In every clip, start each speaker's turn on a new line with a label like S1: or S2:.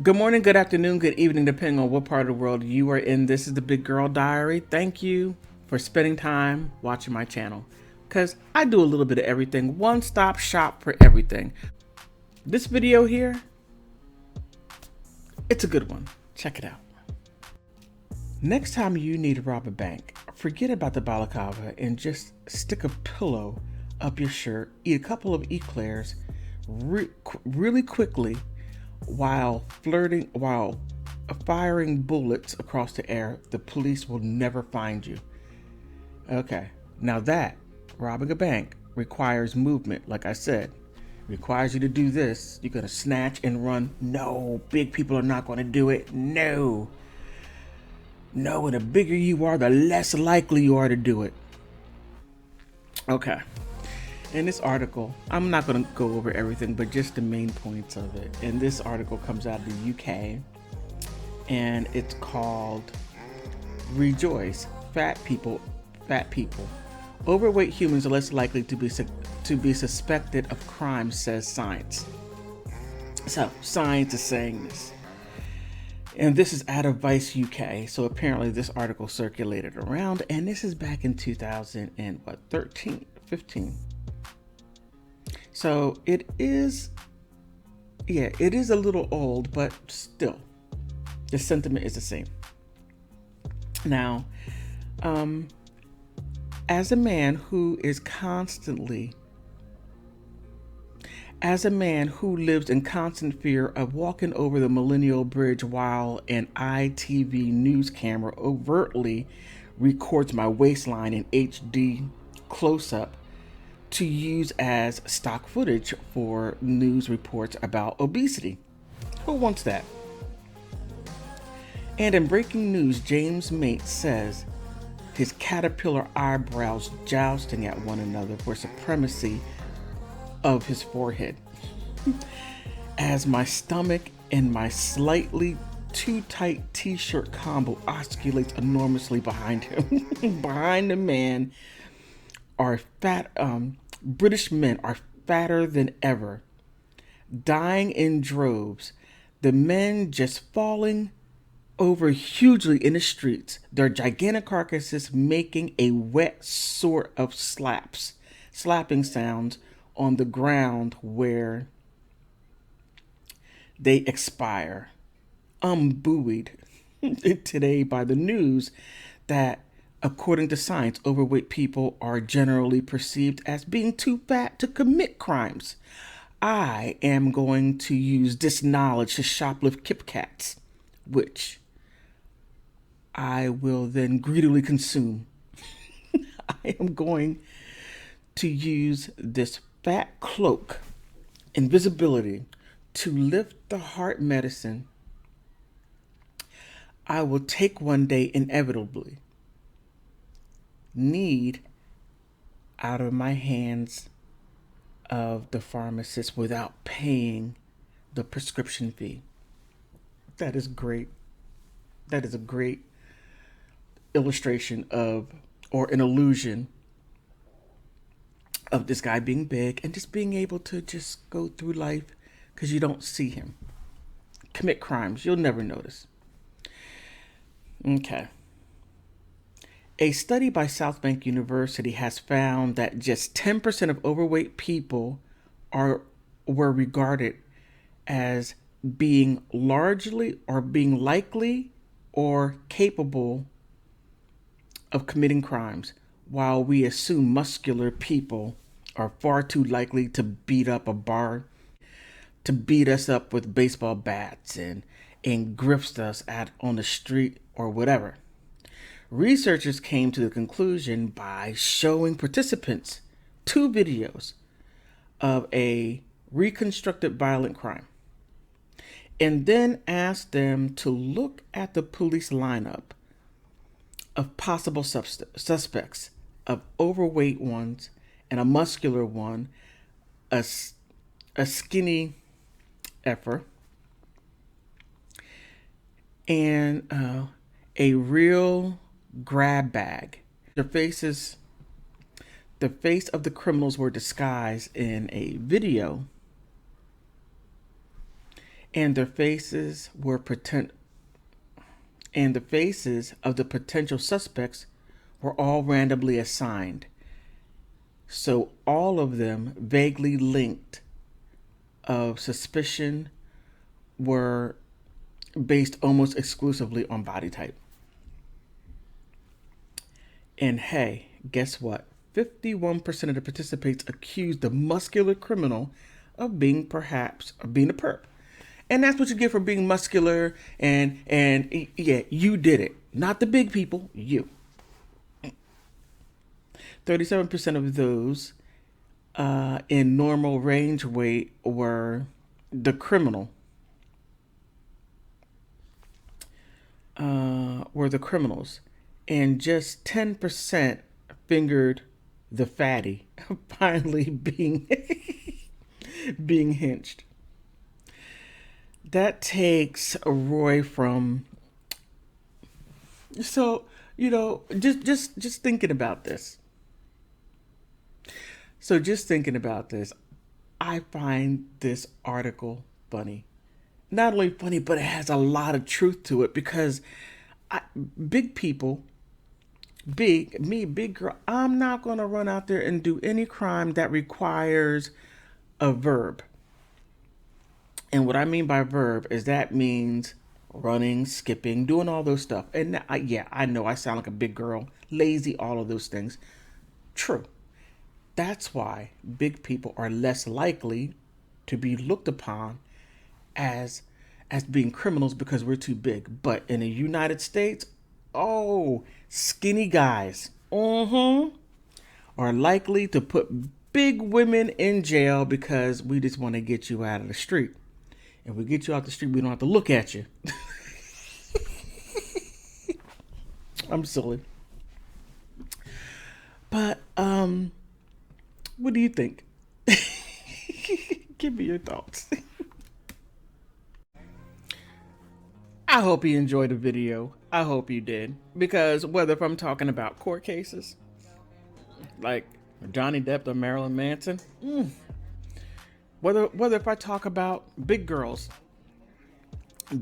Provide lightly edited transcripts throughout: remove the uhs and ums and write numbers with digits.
S1: Good morning, good afternoon, good evening, depending on what part of the world you are in. This is the Big Girl Diary. Thank you for spending time watching my channel because I do a little bit of everything, one stop shop for everything. This video here, it's a good one. Check it out. Next time you need to rob a bank, forget about the balaclava and just stick a pillow up your shirt, eat a couple of eclairs really quickly while firing bullets across the air. The police will never find you. Okay, now that robbing a bank requires movement, like I said, requires you to do this. You're gonna snatch and run. No, big people are not gonna do it. No, no, and the bigger you are, the less likely you are to do it. Okay. In this article, I'm not going to go over everything, but just the main points of it. And this article comes out of the UK, and it's called Rejoice, Fat People. Overweight humans are less likely to be suspected of crime, says science. So, science is saying this. And this is out of Vice UK. So apparently this article circulated around, and this is back in 2013, 15. So it is a little old, but still, the sentiment is the same. Now, as a man who lives in constant fear of walking over the Millennial Bridge while an ITV news camera overtly records my waistline in HD close-up to use as stock footage for news reports about obesity. Who wants that? And in breaking news, James Mate says his caterpillar eyebrows jousting at one another for supremacy of his forehead. As my stomach and my slightly too tight t-shirt combo oscillates enormously behind him. Behind the man are British men are fatter than ever, dying in droves. The men just falling over hugely in the streets, their gigantic carcasses making a wet sort of slapping sounds on the ground where they expire. I'm buoyed today by the news that, according to science, overweight people are generally perceived as being too fat to commit crimes. I am going to use this knowledge to shoplift Kit Kats, which I will then greedily consume. I am going to use this fat cloak, invisibility, to lift the heart medicine I will take one day inevitably need out of my hands of the pharmacist without paying the prescription fee. That is great. That is a great illustration of, or an illusion of this guy being big and just being able to just go through life because you don't see him commit crimes. You'll never notice. Okay. A study by South Bank University has found that just 10% of overweight people were regarded as being likely or capable of committing crimes, while we assume muscular people are far too likely to beat us up with baseball bats and grift us on the street or whatever. Researchers came to the conclusion by showing participants 2 videos of a reconstructed violent crime and then asked them to look at the police lineup of possible suspects, of overweight ones and a muscular one, a skinny effer, and a real grab bag. The face of the criminals were disguised in a video, and their faces were and the faces of the potential suspects were all randomly assigned. So all of them vaguely linked of suspicion were based almost exclusively on body type. And hey, guess what? 51% of the participants accused the muscular criminal of being a perp. And that's what you get for being muscular and yeah, you did it. Not the big people, you. 37% of those in normal range weight were the criminal. Were the criminals. And just 10% fingered the fatty, finally being being hinged. That takes Roy from. So just thinking about this. So just thinking about this, I find this article funny. Not only funny, but it has a lot of truth to it because big people. Big girl, I'm not going to run out there and do any crime that requires a verb. And what I mean by verb is that means running, skipping, doing all those stuff. And I know I sound like a big girl, lazy, all of those things. True. That's why big people are less likely to be looked upon as being criminals because we're too big. But in the United States, skinny guys are likely to put big women in jail because we just want to get you out of the street. If we get you out the street, we don't have to look at you. I'm silly. But what do you think? Give me your thoughts. I hope you enjoyed the video. I hope you did. Because whether if I'm talking about court cases, like Johnny Depp or Marilyn Manson, whether if I talk about big girls,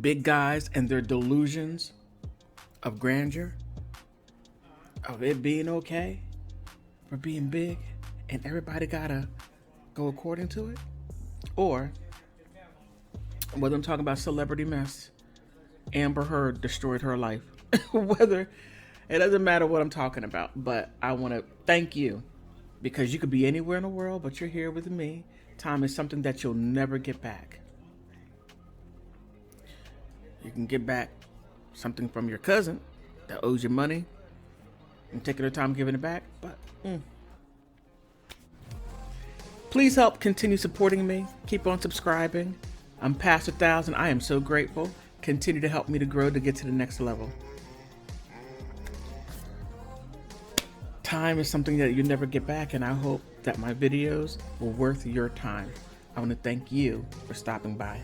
S1: big guys and their delusions of grandeur, of it being okay for being big and everybody gotta go according to it, or whether I'm talking about celebrity mess, Amber Heard destroyed her life. Whether it doesn't matter what I'm talking about, but I want to thank you because you could be anywhere in the world, but you're here with me. Time is something that you'll never get back. You can get back something from your cousin that owes you money and taking their time giving it back, but please help continue supporting me. Keep on subscribing. I'm past 1,000. I am so grateful. Continue to help me to grow to get to the next level. Time is something that you never get back, and I hope that my videos were worth your time. I want to thank you for stopping by.